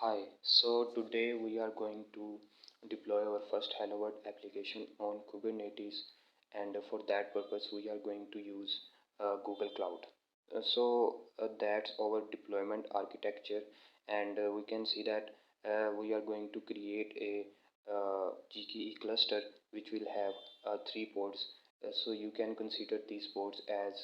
Hi, so today we are going to deploy our first Hello World application on Kubernetes, and for that purpose we are going to use Google Cloud. That's our deployment architecture, and we can see that we are going to create a GKE cluster which will have three pods. So you can consider these pods as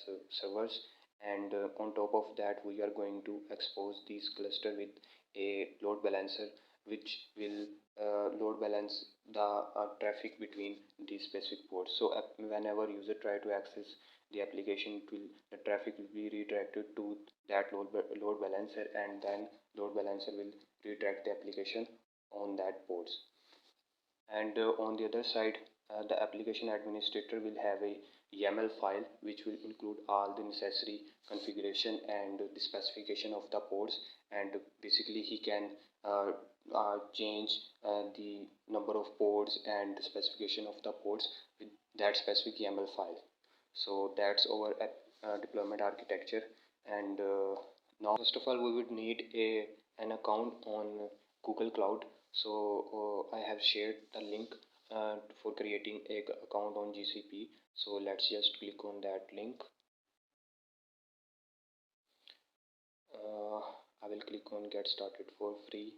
servers, and on top of that we are going to expose this cluster with a load balancer which will load balance the traffic between these specific ports. So whenever user try to access the application, the traffic will be redirected to that load balancer, and then load balancer will redirect the application on that ports. And on the other side, the application administrator will have a YAML file which will include all the necessary configuration and the specification of the ports, and basically he can change the number of ports and the specification of the ports with that specific YAML file. So that's our deployment architecture. And now first of all we would need an account on Google Cloud. So I have shared the link for creating a account on GCP. So let's just click on that link. I will click on get started for free,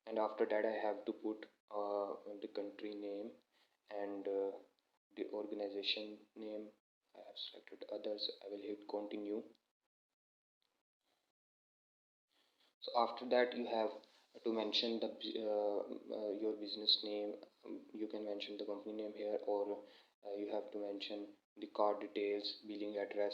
and after that I have to put the country name and the organization name. I have selected others. I will hit continue. So after that you have to mention the your business name. You can mention the company name here, or you have to mention the card details, billing address,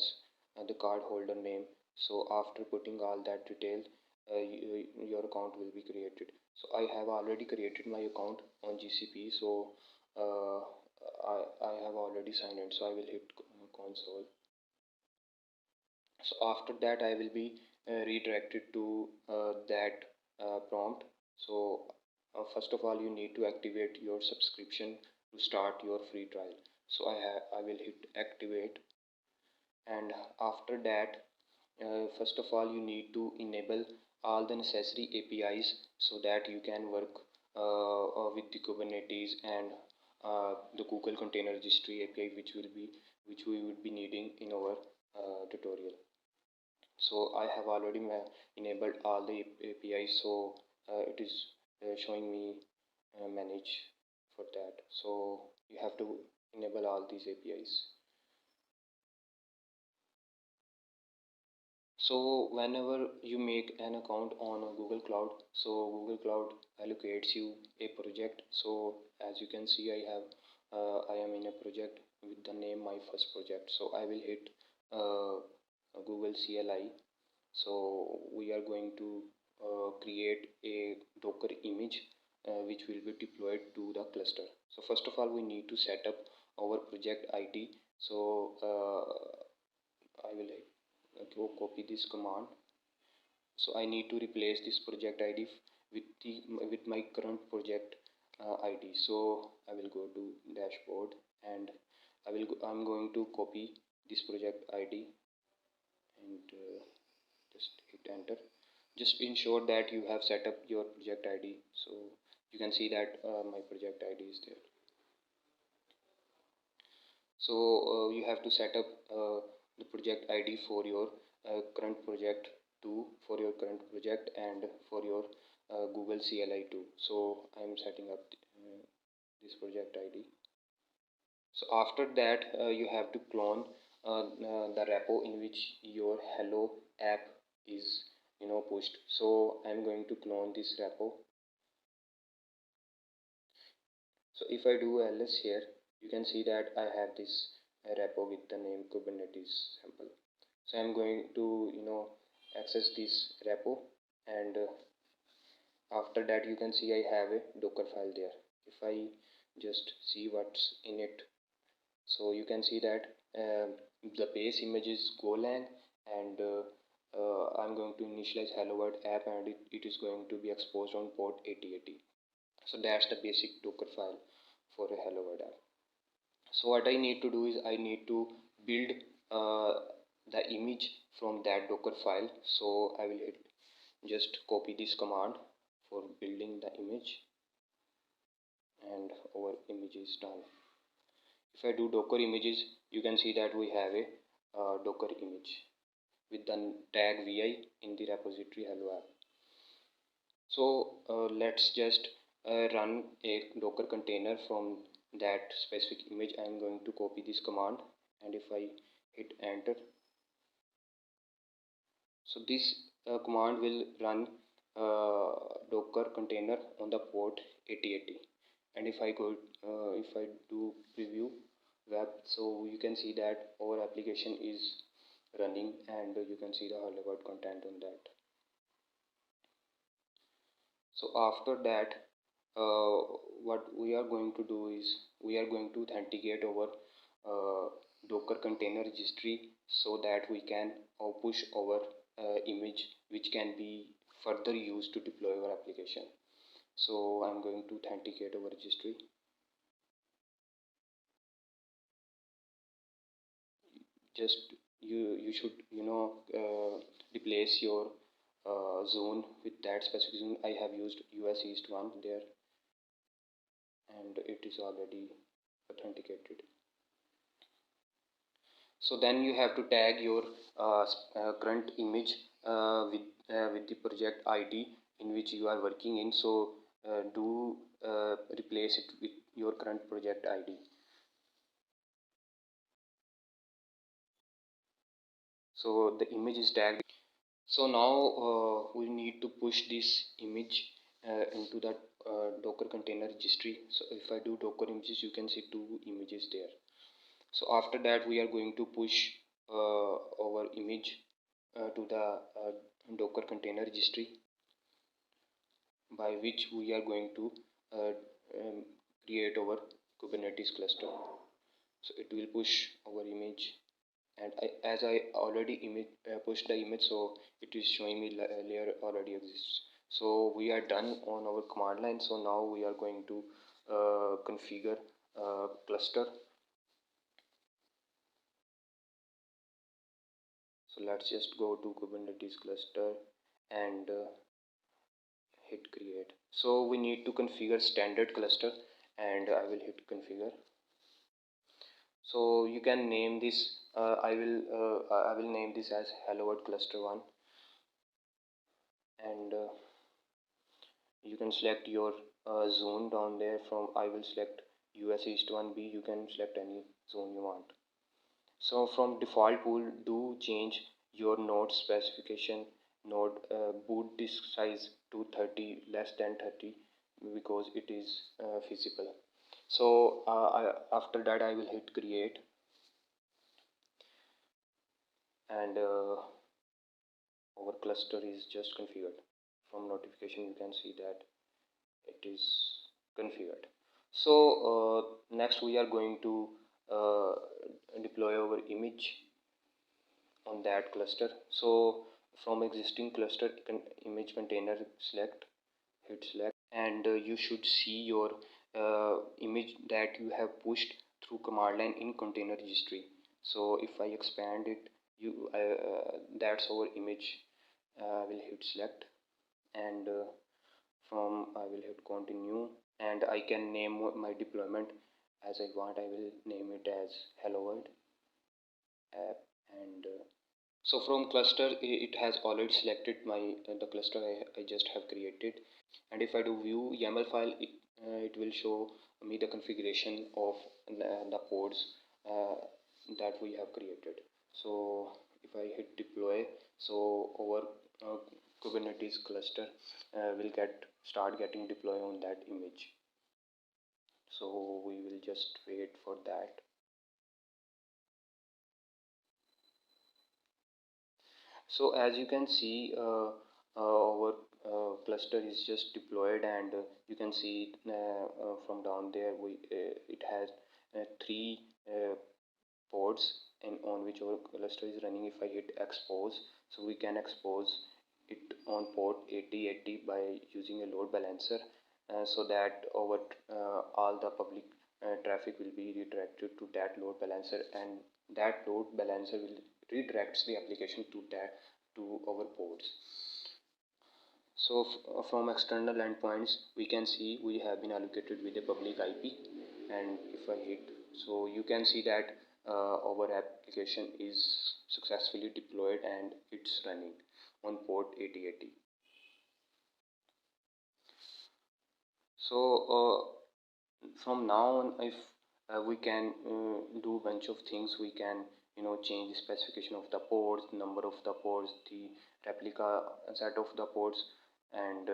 the card holder name. So after putting all that detail, your account will be created. So I have already created my account on GCP. So uh, I have already signed in, so I will hit console. So after that I will be redirected to that prompt. So first of all you need to activate your subscription to start your free trial. So I will hit activate, and after that first of all you need to enable all the necessary APIs so that you can work with the Kubernetes and the Google Container Registry API, which we would be needing in our tutorial. So I have already enabled all the APIs, so it is showing me manage for that. So you have to enable all these APIs. So whenever you make an account on Google Cloud, so Google Cloud allocates you a project. So as you can see, I am in a project with the name my first project. So I will hit Google CLI. So we are going to create a Docker image which will be deployed to the cluster. So first of all we need to set up our project ID. So I will go copy this command. So I need to replace this project ID with my current project ID. So I will go to dashboard, and I'm going to copy this project ID, and just hit enter. Just ensure that you have set up your project ID. So you can see that my project ID is there. So you have to set up the project ID for your current project for your current project, and for your Google CLI too. So I am setting up this project ID. So after that you have to clone the repo in which your hello app is pushed. So I'm going to clone this repo. So if I do ls here, you can see that I have this repo with the name Kubernetes sample. So I'm going to access this repo, and after that you can see I have a Docker file there. If I just see what's in it, so you can see that the base image is Golang, and I'm going to initialize hello world app, and it is going to be exposed on port 8080. So that's the basic Docker file for a hello world app. So what I need to do is I need to build the image from that Docker file. So I will hit just copy this command for building the image, and our image is done. If I do Docker images, you can see that we have a Docker image with the tag vi in the repository hello app. So let's just run a Docker container from that specific image. I am going to copy this command, and if I hit enter, so this command will run Docker container on the port 8080. And if I do preview web, so you can see that our application is running, and you can see the hello world content on that. So after that, what we are going to do is we are going to authenticate our Docker container registry, so that we can push our image, which can be further used to deploy our application. So I'm going to authenticate our registry. Just you should replace your zone with that specific zone. I have used US East 1 there, and it is already authenticated. So then you have to tag your current image with the project ID in which you are working in. So do replace it with your current project ID. So the image is tagged. So now we need to push this image into that Docker container registry. So if I do Docker images, you can see 2 images there. So after that, we are going to push our image to the Docker container registry, by which we are going to uh, um, create our Kubernetes cluster. So it will push our image, and as I already pushed the image, so it is showing me layer already exists. So we are done on our command line. So now we are going to configure cluster. So let's just go to Kubernetes cluster and hit create. So we need to configure standard cluster, and I will hit configure. So you can name this. I will name this as Hello World Cluster 1, and you can select your zone down there. From I will select US East 1B. You can select any zone you want. So from default pool, do change your node specification, node boot disk size to 30, less than 30, because it is feasible. So after that I will hit create, and our cluster is just configured. From notification you can see that it is configured. So next we are going to uh, deploy our image on that cluster. So from existing cluster image container, hit select, and you should see your image that you have pushed through command line in container registry. So if I expand it, that's our image. I will hit select, and from I will hit continue, and I can name my deployment as I want. I will name it as hello world app, and so from cluster, it has already selected my the cluster I just have created. And if I do view YAML file, it will show me the configuration of the pods uh, that we have created. So if I hit deploy, so our Kubernetes cluster will start getting deploy on that image. So we will just wait for that. So as you can see, our cluster is just deployed, and you can see from down there it has 3 pods on which our cluster is running. If I hit expose, so we can expose it on port 8080 by using a load balancer, so that our all the public traffic will be redirected to that load balancer, and that load balancer will redirects the application to our pods. So from external endpoints we can see we have been allocated with a public IP, and if I hit, so you can see that our application is successfully deployed and it's running on port 8080. So from now on, if we can do bunch of things, we can change the specification of the ports, number of the ports, the replica set of the ports, and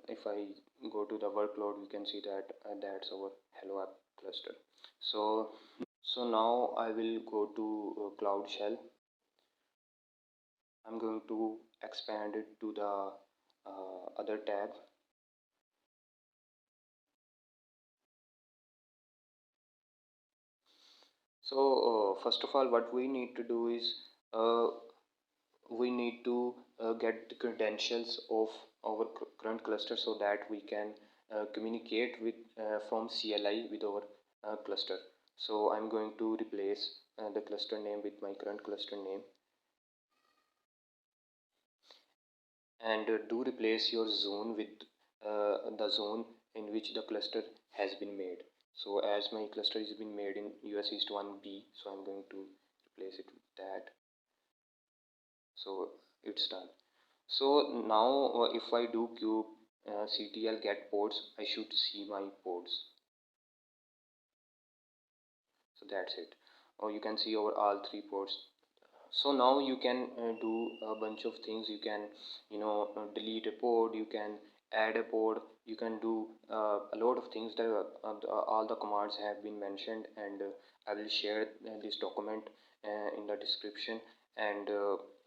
if I go to the workload, we can see that that's our hello app cluster. So now I will go to cloud shell. I'm going to expand it to the other tab. So first of all, what we need to do is uh, we need to get the credentials of our current cluster so that we can communicate with from CLI with our cluster. So I'm going to replace the cluster name with my current cluster name, and do replace your zone with the zone in which the cluster has been made. So as my cluster has been made in US East 1B, so I'm going to replace it with that. So it's done. So now if I do cube CTL get ports, I should see my ports. So that's it. Or you can see over all three ports. So now you can do a bunch of things. You can delete a port, you can add a port, you can do a lot of things. That all the commands have been mentioned, and I will share this document in the description. And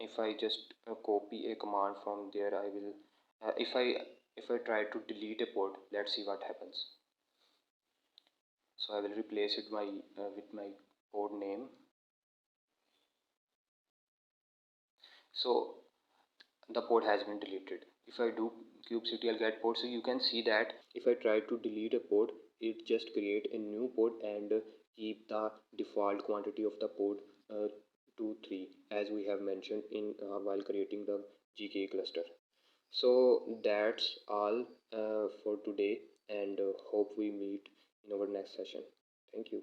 if I just copy a command from there, I will if I try to delete a port, let's see what happens. So I will replace it with my port name. So the port has been deleted. If I do kubectl get port, so you can see that if I try to delete a port, it just create a new port and keep the default quantity of the port to 3, as we have mentioned in while creating the GKE cluster. So that's all for today, and hope we meet in our next session. Thank you.